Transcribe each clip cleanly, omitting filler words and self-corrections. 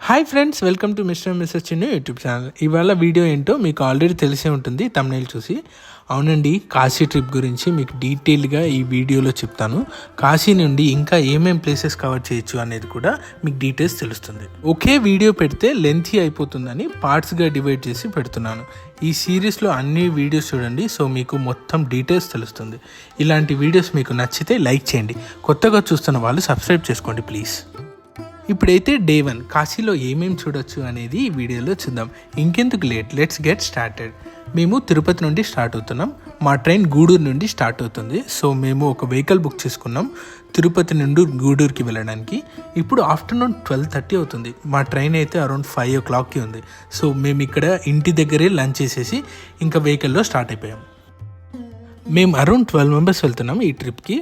Hi friends, welcome to mister mister Chinnu YouTube channel. ఇవాళ video ఏంటో మీకు ఆల్రెడీ తెలిసే ఉంటుంది తమ్నైల్ చూసి. అవునండి, కాశీ ట్రిప్ గురించి మీకు డీటెయిల్గా ఈ వీడియోలో చెప్తాను. కాశీ నుండి ఇంకా ఏమేం ప్లేసెస్ కవర్ చేయొచ్చు అనేది కూడా మీకు డీటెయిల్స్ తెలుస్తుంది. ఒకే వీడియో పెడితే లెంతీ అయిపోతుందని పార్ట్స్గా డివైడ్ చేసి పెడుతున్నాను. ఈ సిరీస్లో అన్ని వీడియోస్ చూడండి, సో మీకు మొత్తం డీటెయిల్స్ తెలుస్తుంది. ఇలాంటి వీడియోస్ మీకు నచ్చితే లైక్ చేయండి. కొత్తగా చూస్తున్న వాళ్ళు సబ్స్క్రైబ్ చేసుకోండి ప్లీజ్. ఇప్పుడైతే డే 1 కాశీలో ఏమేమి చూడొచ్చు అనేది ఈ వీడియోలో చూద్దాం. ఇంకెందుకు లేట్, లెట్స్ గెట్ స్టార్టెడ్. మేము తిరుపతి నుండి స్టార్ట్ అవుతున్నాం. మా ట్రైన్ గూడూరు నుండి స్టార్ట్ అవుతుంది. సో మేము ఒక వెహికల్ బుక్ చేసుకున్నాం తిరుపతి నుండి గూడూరుకి వెళ్ళడానికి. ఇప్పుడు ఆఫ్టర్నూన్ 12:30 అవుతుంది. మా ట్రైన్ అయితే అరౌండ్ 5 o'clockకి ఉంది. సో మేము ఇక్కడ ఇంటి దగ్గరే లంచ్ చేసేసి ఇంకా వెహికల్లో స్టార్ట్ అయిపోయాం. మేము అరౌండ్ 12 members వెళ్తున్నాం ఈ ట్రిప్కి.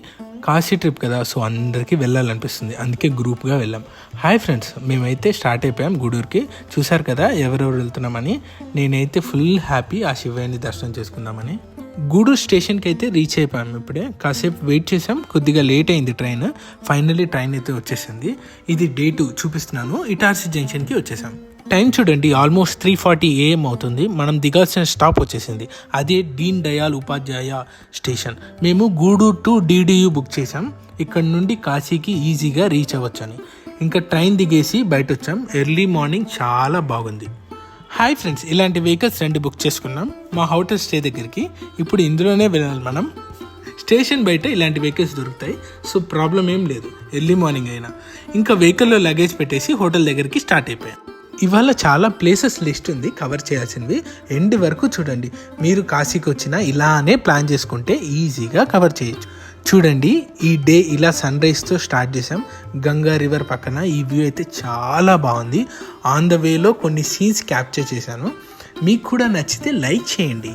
కాశీ ట్రిప్ కదా, సో అందరికీ వెళ్ళాలనిపిస్తుంది, అందుకే గ్రూప్గా వెళ్ళాం. హాయ్ ఫ్రెండ్స్, మేమైతే స్టార్ట్ అయిపోయాం గూడూరుకి. చూసారు కదా ఎవరెవరు వెళ్తున్నామని. నేనైతే ఫుల్ హ్యాపీ ఆ శివయ్యని దర్శనం చేసుకుందామని. గూడూరు స్టేషన్కి అయితే రీచ్ అయిపోయాం. ఇప్పుడే కాసేపు వెయిట్ చేసాం, కొద్దిగా లేట్ అయింది ట్రైన్. ఫైనల్లీ ట్రైన్ అయితే వచ్చేసింది. ఇది డే 2 చూపిస్తున్నాను. ఇటార్సీ జంక్షన్కి వచ్చేసాం. టైం చూడండి, ఆల్మోస్ట్ 3:40 AM అవుతుంది. మనం దిగాల్సిన స్టాప్ వచ్చేసింది, అదే దీన్ దయాల్ ఉపాధ్యాయ స్టేషన్. మేము గూడూరు టు DDU బుక్ చేసాం. ఇక్కడ నుండి కాశీకి ఈజీగా రీచ్ అవ్వచ్చని. ఇంకా ట్రైన్ దిగేసి బయట వచ్చాం. ఎర్లీ మార్నింగ్ చాలా బాగుంది. హాయ్ ఫ్రెండ్స్, ఇలాంటి వెహికల్స్ 2 బుక్ చేసుకున్నాం మా హోటల్ స్టే దగ్గరికి. ఇప్పుడు ఇందులోనే వెళ్ళాలి మనం. స్టేషన్ బయట ఇలాంటి వెహికల్స్ దొరుకుతాయి, సో ప్రాబ్లం ఏం లేదు. ఎర్లీ మార్నింగ్ అయినా ఇంకా వెహికల్లో లగేజ్ పెట్టేసి హోటల్ దగ్గరికి స్టార్ట్ అయిపోయాం. ఇవాళ చాలా ప్లేసెస్ లిస్ట్ ఉంది కవర్ చేయాల్సినవి. ఎండ్ వరకు చూడండి. మీరు కాశీకి వచ్చినా ఇలానే ప్లాన్ చేసుకుంటే ఈజీగా కవర్ చేయొచ్చు. చూడండి, ఈ డే ఇలా సన్ రైజ్తో స్టార్ట్ చేసాం. గంగా రివర్ పక్కన ఈ వ్యూ అయితే చాలా బాగుంది. ఆన్ ద వేలో కొన్ని సీన్స్ క్యాప్చర్ చేశాను. మీకు కూడా నచ్చితే లైక్ చేయండి.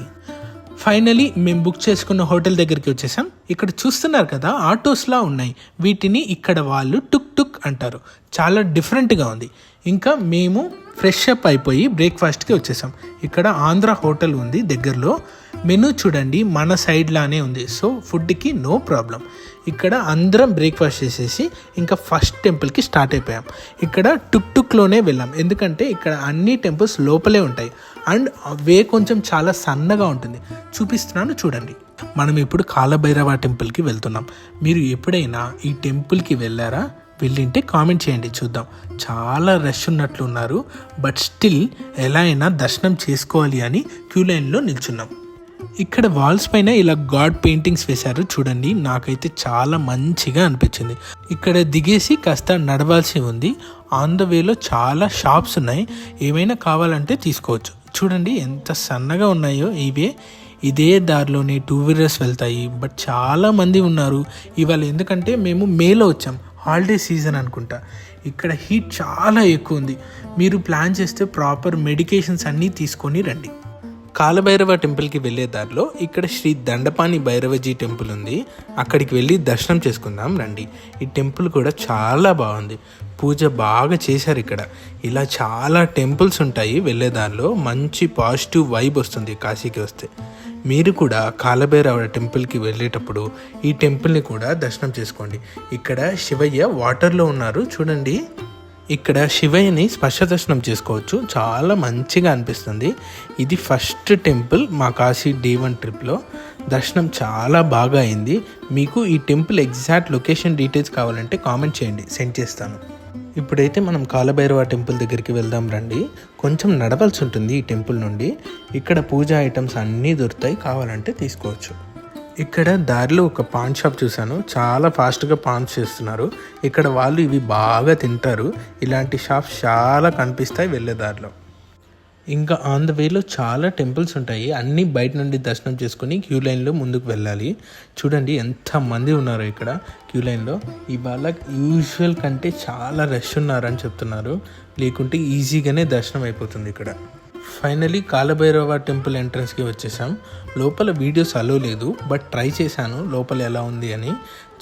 ఫైనలీ మేము బుక్ చేసుకున్న హోటల్ దగ్గరికి వచ్చేసాం. ఇక్కడ చూస్తున్నారు కదా, ఆటోస్లా ఉన్నాయి. వీటిని ఇక్కడ వాళ్ళు టుక్ టుక్ అంటారు. చాలా డిఫరెంట్గా ఉంది. ఇంకా మేము ఫ్రెష్ అప్ అయిపోయి బ్రేక్ఫాస్ట్కి వచ్చేసాం. ఇక్కడ ఆంధ్ర హోటల్ ఉంది దగ్గరలో. మెనూ చూడండి, మన సైడ్ లానే ఉంది, సో ఫుడ్కి నో ప్రాబ్లం. ఇక్కడ అందరం బ్రేక్ఫాస్ట్ చేసేసి ఇంకా ఫస్ట్ టెంపుల్కి స్టార్ట్ అయిపోయాం. ఇక్కడ టుక్ టుక్లోనే వెళ్ళాం, ఎందుకంటే ఇక్కడ అన్ని టెంపుల్స్ లోపలే ఉంటాయి. అండ్ వే కొంచెం చాలా సన్నగా ఉంటుంది. చూపిస్తున్నాను చూడండి. మనం ఇప్పుడు కాలభైరవ టెంపుల్కి వెళ్తున్నాం. మీరు ఎప్పుడైనా ఈ టెంపుల్కి వెళ్ళారా? వెళ్ళింటే కామెంట్ చేయండి చూద్దాం. చాలా రష్ ఉన్నట్లున్నారు, బట్ స్టిల్ ఎలా అయినా దర్శనం చేసుకోవాలి అని క్యూ లైన్లో నిల్చున్నాం. ఇక్కడ వాల్స్ పైన ఇలా గాడ్ పెయింటింగ్స్ వేశారు చూడండి. నాకైతే చాలా మంచిగా అనిపించింది. ఇక్కడ దిగేసి కాస్త నడవాల్సి ఉంది. ఆన్ ద వేలో చాలా షాప్స్ ఉన్నాయి, ఏమైనా కావాలంటే తీసుకోవచ్చు. చూడండి ఎంత సన్నగా ఉన్నాయో ఇవే. ఇదే దారిలోనే 2 wheelers వెళ్తాయి, బట్ చాలా మంది ఉన్నారు ఇవాళ. ఎందుకంటే మేము మేలో వచ్చాం, హాలిడే సీజన్ అనుకుంటా. ఇక్కడ హీట్ చాలా ఎక్కువ ఉంది. మీరు ప్లాన్ చేస్తే ప్రాపర్ మెడికేషన్స్ అన్నీ తీసుకొని రండి. కాలభైరవ టెంపుల్కి వెళ్ళే దారిలో ఇక్కడ శ్రీ దండపాణి భైరవజీ టెంపుల్ ఉంది. అక్కడికి వెళ్ళి దర్శనం చేసుకుందాం రండి. ఈ టెంపుల్ కూడా చాలా బాగుంది, పూజ బాగా చేశారు ఇక్కడ. ఇలా చాలా టెంపుల్స్ ఉంటాయి వెళ్ళే దారిలో. మంచి పాజిటివ్ వైబ్ వస్తుంది కాశీకి వస్తే. మీరు కూడా కాలభైరవ టెంపుల్కి వెళ్ళేటప్పుడు ఈ టెంపుల్ని కూడా దర్శనం చేసుకోండి. ఇక్కడ శివయ్య వాటర్లో ఉన్నారు చూడండి. ఇక్కడ శివయ్యని స్పర్శ దర్శనం చేసుకోవచ్చు, చాలా మంచిగా అనిపిస్తుంది. ఇది ఫస్ట్ టెంపుల్ మా కాశీ డే 1 ట్రిప్లో. దర్శనం చాలా బాగా అయింది. మీకు ఈ టెంపుల్ ఎగ్జాక్ట్ లొకేషన్ డీటెయిల్స్ కావాలంటే కామెంట్ చేయండి, సెండ్ చేస్తాను. ఇప్పుడైతే మనం కాలభైరవ టెంపుల్ దగ్గరికి వెళ్దాం రండి. కొంచెం నడవలసి ఉంటుంది ఈ టెంపుల్ నుండి. ఇక్కడ పూజా ఐటమ్స్ అన్నీ దొరుకుతాయి, కావాలంటే తీసుకోవచ్చు. ఇక్కడ దారిలో ఒక పాన్ షాప్ చూశాను, చాలా ఫాస్ట్గా పాన్స్ చేస్తున్నారు. ఇక్కడ వాళ్ళు ఇవి బాగా తింటారు. ఇలాంటి షాప్స్ చాలా కనిపిస్తాయి వెళ్ళే దారిలో. ఇంకా ఆన్ ద వేలో చాలా టెంపుల్స్ ఉంటాయి. అన్నీ బయట నుండి దర్శనం చేసుకుని క్యూ లైన్లో ముందుకు వెళ్ళాలి. చూడండి ఎంతమంది ఉన్నారో ఇక్కడ క్యూ లైన్లో. ఇవాళ యూజువల్ కంటే చాలా రష్ ఉన్నారని చెప్తున్నారు, లేకుంటే ఈజీగానే దర్శనం అయిపోతుంది ఇక్కడ. ఫైనలీ కాలభైరవ టెంపుల్ ఎంట్రన్స్కి వచ్చేసాం. లోపల వీడియోస్ అలో లేదు, బట్ ట్రై చేశాను లోపల ఎలా ఉంది అని.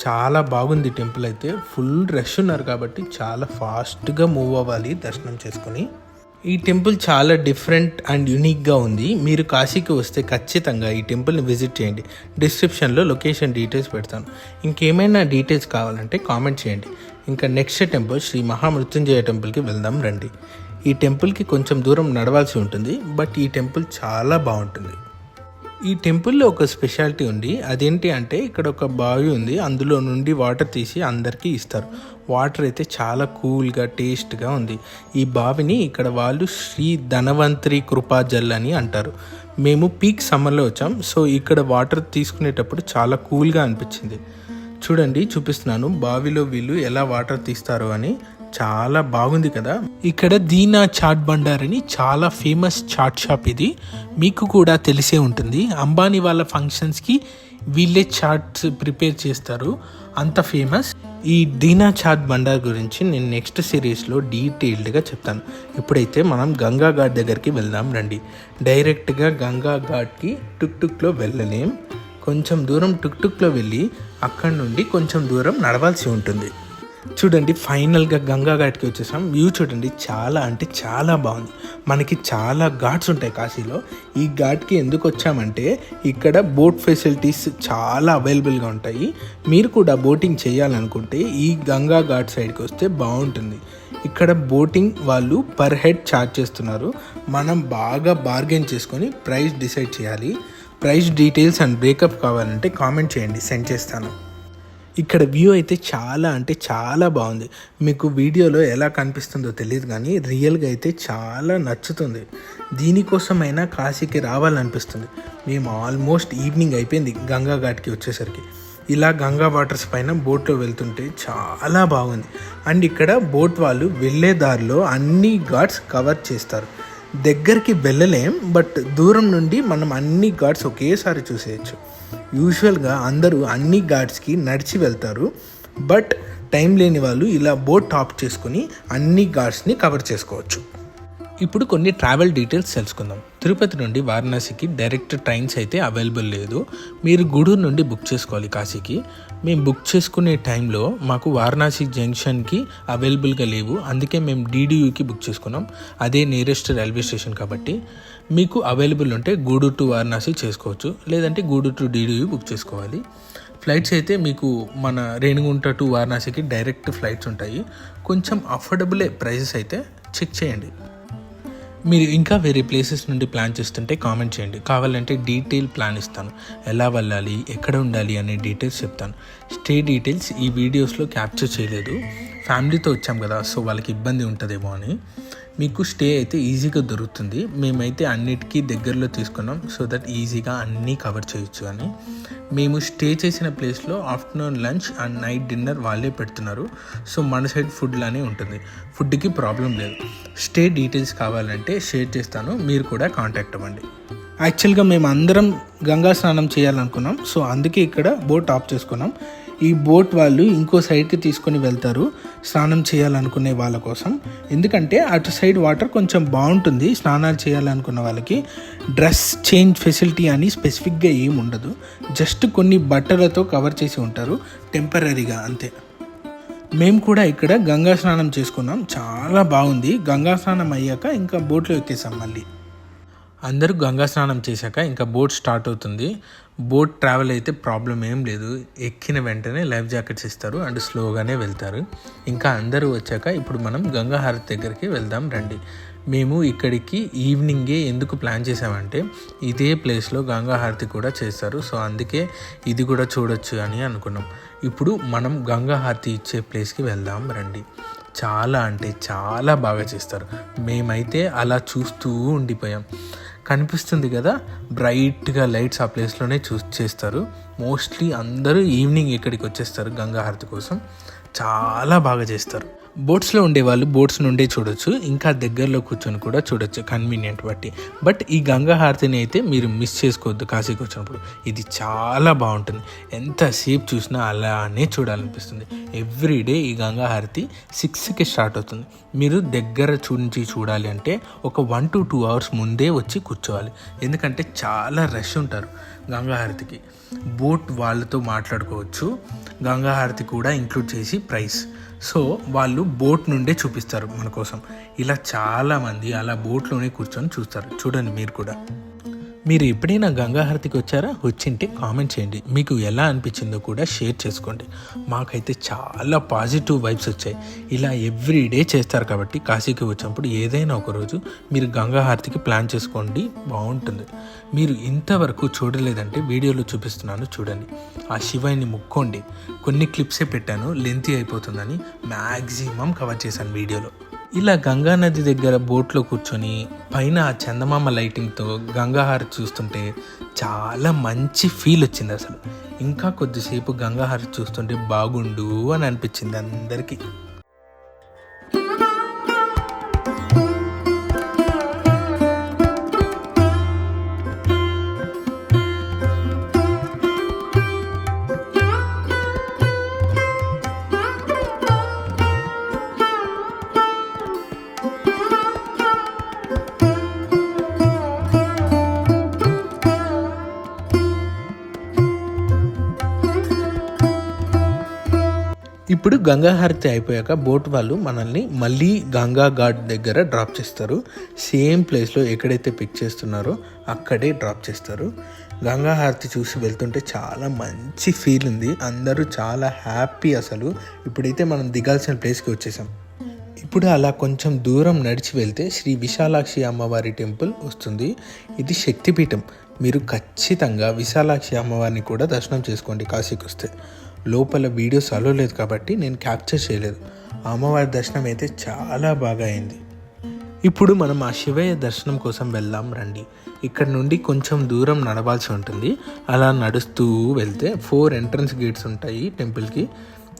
చాలా బాగుంది టెంపుల్ అయితే. ఫుల్ రష్ ఉన్నారు కాబట్టి చాలా ఫాస్ట్గా మూవ్ అవ్వాలి దర్శనం చేసుకొని. ఈ టెంపుల్ చాలా డిఫరెంట్ అండ్ యూనిక్గా ఉంది. మీరు కాశీకి వస్తే ఖచ్చితంగా ఈ టెంపుల్ని విజిట్ చేయండి. డిస్క్రిప్షన్లో లొకేషన్ డీటెయిల్స్ పెడతాను. ఇంకేమైనా డీటెయిల్స్ కావాలంటే కామెంట్ చేయండి. ఇంకా నెక్స్ట్ టెంపుల్ శ్రీ మహామృత్యుంజయ టెంపుల్కి వెళ్దాం రండి. ఈ టెంపుల్కి కొంచెం దూరం నడవాల్సి ఉంటుంది, బట్ ఈ టెంపుల్ చాలా బాగుంటుంది. ఈ టెంపుల్లో ఒక స్పెషాలిటీ ఉంది. అదేంటి అంటే ఇక్కడ ఒక బావి ఉంది, అందులో నుండి వాటర్ తీసి అందరికీ ఇస్తారు. వాటర్ అయితే చాలా కూల్గా టేస్ట్గా ఉంది. ఈ బావిని ఇక్కడ వాళ్ళు శ్రీ ధనవంతరి కృపా జల్ అని అంటారు. మేము పీక్ సమ్మర్లో వచ్చాం, సో ఇక్కడ వాటర్ తీసుకునేటప్పుడు చాలా కూల్గా అనిపించింది. చూడండి, చూపిస్తున్నాను బావిలో వీళ్ళు ఎలా వాటర్ తీస్తారు అని. చాలా బాగుంది కదా. ఇక్కడ దీనా చాట్ బండార్ అని చాలా ఫేమస్ చాట్ షాప్. ఇది మీకు కూడా తెలిసే ఉంటుంది. అంబానీ వాళ్ళ ఫంక్షన్స్కి వీళ్ళే చాట్స్ ప్రిపేర్ చేస్తారు, అంత ఫేమస్. ఈ దీనా చాట్ బండార్ గురించి నేను నెక్స్ట్ సిరీస్లో డీటెయిల్డ్గా చెప్తాను. ఇప్పుడైతే మనం గంగా ఘాట్ దగ్గరికి వెళ్దాం రండి. డైరెక్ట్గా గంగా ఘాట్కి టుక్టుక్లో వెళ్ళలేం. కొంచెం దూరం టుక్టుక్లో వెళ్ళి అక్కడి నుండి కొంచెం దూరం నడవాల్సి ఉంటుంది. చూడండి, ఫైనల్గా గంగా ఘాట్కి వచ్చేసాం. వ్యూ చూడండి, చాలా అంటే చాలా బాగుంది. మనకి చాలా ఘాట్స్ ఉంటాయి కాశీలో. ఈ ఘాట్కి ఎందుకు వచ్చామంటే ఇక్కడ బోట్ ఫెసిలిటీస్ చాలా అవైలబుల్గా ఉంటాయి. మీరు కూడా బోటింగ్ చేయాలనుకుంటే ఈ గంగా ఘాట్ సైడ్కి వస్తే బాగుంటుంది. ఇక్కడ బోటింగ్ వాళ్ళు పర్ హెడ్ ఛార్జ్ చేస్తున్నారు. మనం బాగా బార్గెన్ చేసుకొని ప్రైస్ డిసైడ్ చేయాలి. ప్రైస్ డీటెయిల్స్ అండ్ బ్రేకప్ కావాలంటే కామెంట్ చేయండి, సెండ్ చేస్తాను. ఇక్కడ వ్యూ అయితే చాలా అంటే చాలా బాగుంది. మీకు వీడియోలో ఎలా కనిపిస్తుందో తెలియదు, కానీ రియల్గా అయితే చాలా నచ్చుతుంది. దీనికోసమైనా కాశీకి రావాలనిపిస్తుంది. మేము ఆల్మోస్ట్ ఈవినింగ్ అయిపోయింది గంగా ఘాట్కి వచ్చేసరికి. ఇలా గంగా వాటర్స్ పైన బోట్లో వెళ్తుంటే చాలా బాగుంది. అండ్ ఇక్కడ బోట్ వాళ్ళు వెళ్ళే దారిలో అన్ని ఘాట్స్ కవర్ చేస్తారు. దగ్గరికి వెళ్ళలేం, బట్ దూరం నుండి మనం అన్ని ఘాట్స్ ఒకేసారి చూసేయచ్చు. యూజువల్గా అందరూ అన్ని ఘాట్స్కి నడిచి వెళ్తారు, బట్ టైం లేని వాళ్ళు ఇలా బోట్ టాప్ చేసుకుని అన్ని ఘాట్స్ని కవర్ చేసుకోవచ్చు. ఇప్పుడు కొన్ని ట్రావెల్ డీటెయిల్స్ తెలుసుకుందాం. తిరుపతి నుండి వారణాసికి డైరెక్ట్ ట్రైన్స్ అయితే అవైలబుల్ లేదు. మీరు గూడూరు నుండి బుక్ చేసుకోవాలి కాశీకి. మేము బుక్ చేసుకునే టైంలో మాకు వారణాసి జంక్షన్కి అవైలబుల్గా లేవు, అందుకే మేము DDUకి బుక్ చేసుకున్నాం. అదే నియరెస్ట్ రైల్వే స్టేషన్ కాబట్టి. మీకు అవైలబుల్ ఉంటే గూడూరు టు వారణాసి చేసుకోవచ్చు, లేదంటే గూడూరు టు DDU బుక్ చేసుకోవాలి. ఫ్లైట్స్ అయితే మీకు మన రేణిగుంట టు వారణాసికి డైరెక్ట్ ఫ్లైట్స్ ఉంటాయి. కొంచెం అఫోర్డబులే ప్రైసెస్ అయితే, చెక్ చేయండి. మీరు ఇంకా వేరే ప్లేసెస్ నుండి ప్లాన్ చేస్తుంటే కామెంట్ చేయండి, కావాలంటే డీటెయిల్ ప్లాన్ ఇస్తాను. ఎలా వెళ్ళాలి, ఎక్కడ ఉండాలి అనే డీటెయిల్స్ చెప్తాను. స్టే డీటెయిల్స్ ఈ వీడియోస్లో క్యాప్చర్ చేయలేదు. ఫ్యామిలీతో వచ్చాం కదా, సో వాళ్ళకి ఇబ్బంది ఉంటుందేమో అని. మీకు స్టే అయితే ఈజీగా దొరుకుతుంది. మేమైతే అన్నిటికీ దగ్గరలో తీసుకున్నాం, సో దట్ ఈజీగా అన్నీ కవర్ చేయొచ్చు అని. మేము స్టే చేసిన ప్లేస్లో afternoon lunch and night dinner వాళ్ళే పెడుతున్నారు. సో మన సైడ్ ఫుడ్ లానే ఉంటుంది, ఫుడ్కి ప్రాబ్లం లేదు. స్టే డీటెయిల్స్ కావాలంటే షేర్ చేస్తాను, మీరు కూడా కాంటాక్ట్ అవ్వండి. యాక్చువల్గా మేము అందరం గంగా స్నానం చేయాలనుకున్నాం, సో అందుకే ఇక్కడ బోట్ ఆఫ్ చేసుకున్నాం. ఈ బోట్ వాళ్ళు ఇంకో సైడ్కి తీసుకొని వెళ్తారు స్నానం చేయాలనుకునే వాళ్ళ కోసం. ఎందుకంటే అటు సైడ్ వాటర్ కొంచెం బాగుంటుంది స్నానాలు చేయాలనుకున్న వాళ్ళకి. డ్రెస్ చేంజ్ ఫెసిలిటీ అని స్పెసిఫిక్గా ఏమి ఉండదు, జస్ట్ కొన్ని బట్టలతో కవర్ చేసి ఉంటారు టెంపరీగా, అంతే. మేము కూడా ఇక్కడ గంగా స్నానం చేసుకున్నాం, చాలా బాగుంది. గంగా స్నానం అయ్యాక ఇంకా బోట్లో ఎక్కేసాం మళ్ళీ. అందరూ గంగా స్నానం చేశాక ఇంకా బోట్ స్టార్ట్ అవుతుంది. బోట్ ట్రావెల్ అయితే ప్రాబ్లం ఏం లేదు. ఎక్కిన వెంటనే లైఫ్ జాకెట్స్ ఇస్తారు అండ్ స్లోగానే వెళ్తారు. ఇంకా అందరూ వచ్చాక ఇప్పుడు మనం గంగా హారతి దగ్గరికి వెళ్దాం రండి. మేము ఇక్కడికి ఈవినింగే ఎందుకు ప్లాన్ చేసామంటే ఇదే ప్లేస్లో గంగా హారతి కూడా చేస్తారు, సో అందుకే ఇది కూడా చూడొచ్చు అని అనుకున్నాం. ఇప్పుడు మనం గంగా హారతి ఇచ్చే ప్లేస్కి వెళ్దాం రండి. చాలా అంటే చాలా బాగా చేస్తారు. మేమైతే అలా చూస్తూ ఉండిపోయాం. కనిపిస్తుంది కదా బ్రైట్గా లైట్స్, ఆ ప్లేస్లోనే చేస్తారు. మోస్ట్లీ అందరూ ఈవినింగ్ ఇక్కడికి వచ్చేస్తారు గంగా హారతి కోసం. చాలా బాగా చేస్తారు. బోట్స్లో ఉండేవాళ్ళు బోట్స్ నుండే చూడొచ్చు, ఇంకా దగ్గరలో కూర్చొని కూడా చూడొచ్చు కన్వీనియంట్ బట్టి. బట్ ఈ గంగా హారతిని అయితే మీరు మిస్ చేసుకోవద్దు కాశీకి వచ్చినప్పుడు. ఇది చాలా బాగుంటుంది, ఎంతసేపు చూసినా అలానే చూడాలనిపిస్తుంది. ఎవ్రీడే ఈ గంగా హారతి 6కి స్టార్ట్ అవుతుంది. మీరు దగ్గర నుంచి చూడాలి అంటే ఒక 1 to 2 hours ముందే వచ్చి కూర్చోవాలి, ఎందుకంటే చాలా రష్ ఉంటారు గంగా హారతికి. బోట్ వాళ్ళతో మాట్లాడుకోవచ్చు, గంగా హారతి కూడా ఇంక్లూడ్ చేసి ప్రైస్. సో వాళ్ళు బోట్ నుండే చూపిస్తారు మన కోసం. ఇలా చాలామంది అలా బోట్లోనే కూర్చొని చూస్తారు. చూడండి మీరు కూడా. మీరు ఎప్పుడైనా గంగా హారతికి వచ్చారా? వచ్చింటే కామెంట్ చేయండి. మీకు ఎలా అనిపించిందో కూడా షేర్ చేసుకోండి. మాకైతే చాలా పాజిటివ్ వైబ్స్ వచ్చాయి. ఇలా ఎవ్రీడే చేస్తారు కాబట్టి కాశీకి వచ్చినప్పుడు ఏదైనా ఒకరోజు మీరు గంగా హారతికి ప్లాన్ చేసుకోండి, బాగుంటుంది. మీరు ఇంతవరకు చూడలేదంటే వీడియోలో చూపిస్తున్నాను చూడండి. ఆ శివయ్యని ముక్కోండి. కొన్ని క్లిప్సే పెట్టాను, లెంతీ అయిపోతుందని మ్యాక్సిమం కవర్ చేశాను వీడియోలో. ఇలా గంగా నది దగ్గర బోట్లో కూర్చొని పైన ఆ చందమామ లైటింగ్తో గంగా హారతి చూస్తుంటే చాలా మంచి ఫీల్ వచ్చింది అసలు. ఇంకా కొద్దిసేపు గంగా హారతి చూస్తుంటే బాగుండు అని అనిపించింది అందరికీ. ఇప్పుడు గంగా హారతి అయిపోయాక బోట్ వాళ్ళు మనల్ని మళ్ళీ గంగా ఘాట్ దగ్గర డ్రాప్ చేస్తారు. సేమ్ ప్లేస్లో ఎక్కడైతే పిక్ చేస్తున్నారో అక్కడే డ్రాప్ చేస్తారు. గంగా హారతి చూసి వెళ్తుంటే చాలా మంచి ఫీల్ ఉంది. అందరూ చాలా హ్యాపీ అసలు. ఇప్పుడైతే మనం దిగాల్సిన ప్లేస్కి వచ్చేసాం. ఇప్పుడు అలా కొంచెం దూరం నడిచి వెళ్తే శ్రీ విశాలాక్షి అమ్మవారి టెంపుల్ వస్తుంది. ఇది శక్తిపీఠం. మీరు ఖచ్చితంగా విశాలాక్షి అమ్మవారిని కూడా దర్శనం చేసుకోండి కాశీకి వస్తే. లోపల వీడియోస్ అలో లేదు కాబట్టి నేను క్యాప్చర్ చేయలేదు. అమ్మవారి దర్శనం అయితే చాలా బాగా అయింది. ఇప్పుడు మనం ఆ శివయ్య దర్శనం కోసం వెళ్దాం రండి. ఇక్కడ నుండి కొంచెం దూరం నడవాల్సి ఉంటుంది. అలా నడుస్తూ వెళ్తే 4 ఎంట్రన్స్ గేట్స్ ఉంటాయి టెంపుల్కి.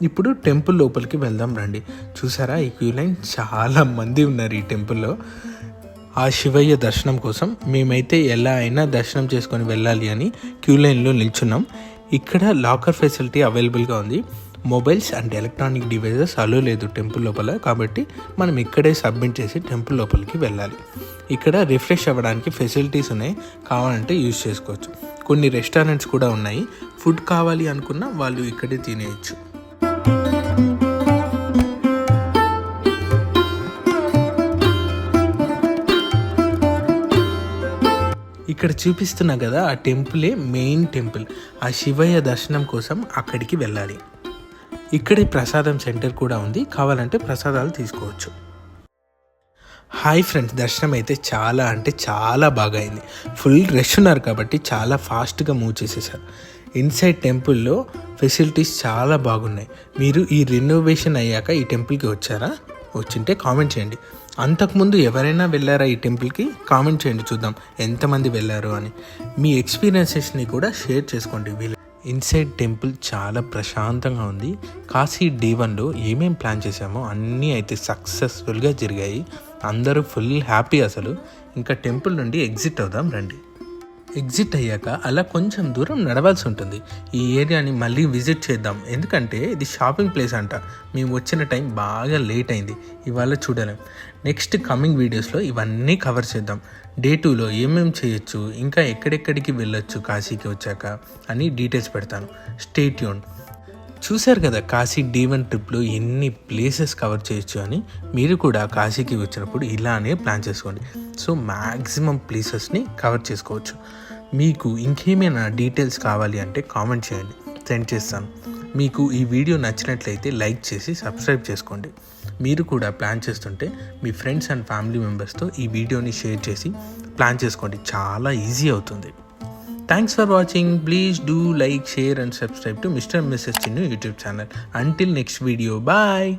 ఇప్పుడు టెంపుల్ లోపలికి వెళ్దాం రండి. చూసారా ఈ క్యూ లైన్, చాలా మంది ఉన్నారు ఈ టెంపుల్లో ఆ శివయ్య దర్శనం కోసం. మేమైతే ఎలా అయినా దర్శనం చేసుకొని వెళ్ళాలి అని క్యూ లైన్లో నిల్చున్నాం. ఇక్కడ లాకర్ ఫెసిలిటీ అవైలబుల్గా ఉంది. మొబైల్స్ అండ్ ఎలక్ట్రానిక్ డివైజెస్ అలో లేదు టెంపుల్ లోపల, కాబట్టి మనం ఇక్కడే సబ్మిట్ చేసి టెంపుల్ లోపలికి వెళ్ళాలి. ఇక్కడ రిఫ్రెష్ అవ్వడానికి ఫెసిలిటీస్ ఉన్నాయి, కావాలంటే యూజ్ చేసుకోవచ్చు. కొన్ని రెస్టారెంట్స్ కూడా ఉన్నాయి. ఫుడ్ కావాలి అనుకున్నా వాళ్ళు ఇక్కడే తినేయచ్చు. ఇక్కడ చూపిస్తున్నా కదా ఆ టెంపులే మెయిన్ టెంపుల్. ఆ శివయ్య దర్శనం కోసం అక్కడికి వెళ్ళాలి. ఇక్కడే ప్రసాదం సెంటర్ కూడా ఉంది, కావాలంటే ప్రసాదాలు తీసుకోవచ్చు. హాయ్ ఫ్రెండ్స్, దర్శనం అయితే చాలా అంటే చాలా బాగా అయింది. ఫుల్ రష్ ఉన్నారు కాబట్టి చాలా ఫాస్ట్గా మూవ్ చేసేసారు. ఇన్సైడ్ టెంపుల్లో ఫెసిలిటీస్ చాలా బాగున్నాయి. మీరు ఈ రెనోవేషన్ అయ్యాక ఈ టెంపుల్కి వచ్చారా? వచ్చింటే కామెంట్ చేయండి. అంతకుముందు ఎవరైనా వెళ్ళారా ఈ టెంపుల్కి? కామెంట్ చేయండి, చూద్దాం ఎంతమంది వెళ్ళారు అని. మీ ఎక్స్పీరియన్సెస్ని కూడా షేర్ చేసుకోండి. ఇన్సైడ్ టెంపుల్ చాలా ప్రశాంతంగా ఉంది. కాశీ D1లో ఏమేం ప్లాన్ చేశామో అన్నీ అయితే సక్సెస్ఫుల్గా జరిగాయి. అందరూ ఫుల్ హ్యాపీ అసలు. ఇంకా టెంపుల్ నుండి ఎగ్జిట్ అవుదాం రండి. ఎగ్జిట్ అయ్యాక అలా కొంచెం దూరం నడవాల్సి ఉంటుంది. ఈ ఏరియాని మళ్ళీ విజిట్ చేద్దాం, ఎందుకంటే ఇది షాపింగ్ ప్లేస్ అంట. మేము వచ్చిన టైం బాగా లేట్ అయింది, ఇవాళ చూడలేం. నెక్స్ట్ కమింగ్ వీడియోస్లో ఇవన్నీ కవర్ చేద్దాం. Day 2లో ఏమేమి చేయొచ్చు, ఇంకా ఎక్కడెక్కడికి వెళ్ళొచ్చు కాశీకి వచ్చాక అని డీటెయిల్స్ పెడతాను. Stay tuned. చూశారు కదా కాశీ D1 ట్రిప్లో ఎన్ని ప్లేసెస్ కవర్ చేయొచ్చు అని. మీరు కూడా కాశీకి వచ్చినప్పుడు ఇలానే ప్లాన్ చేసుకోండి. సో మ్యాక్సిమం ప్లేసెస్ని కవర్ చేసుకోవచ్చు. మీకు ఇంకేమైనా డీటెయిల్స్ కావాలి అంటే కామెంట్ చేయండి, సెండ్ చేస్తాను. మీకు ఈ వీడియో నచ్చినట్లయితే లైక్ చేసి సబ్స్క్రైబ్ చేసుకోండి. మీరు కూడా ప్లాన్ చేస్తుంటే మీ ఫ్రెండ్స్ అండ్ ఫ్యామిలీ మెంబర్స్తో ఈ వీడియోని షేర్ చేసి ప్లాన్ చేసుకోండి, చాలా ఈజీ అవుతుంది. Thanks for watching. Please do like, share and subscribe to Mr. and Mrs. Chinnu YouTube channel. Until next video, bye.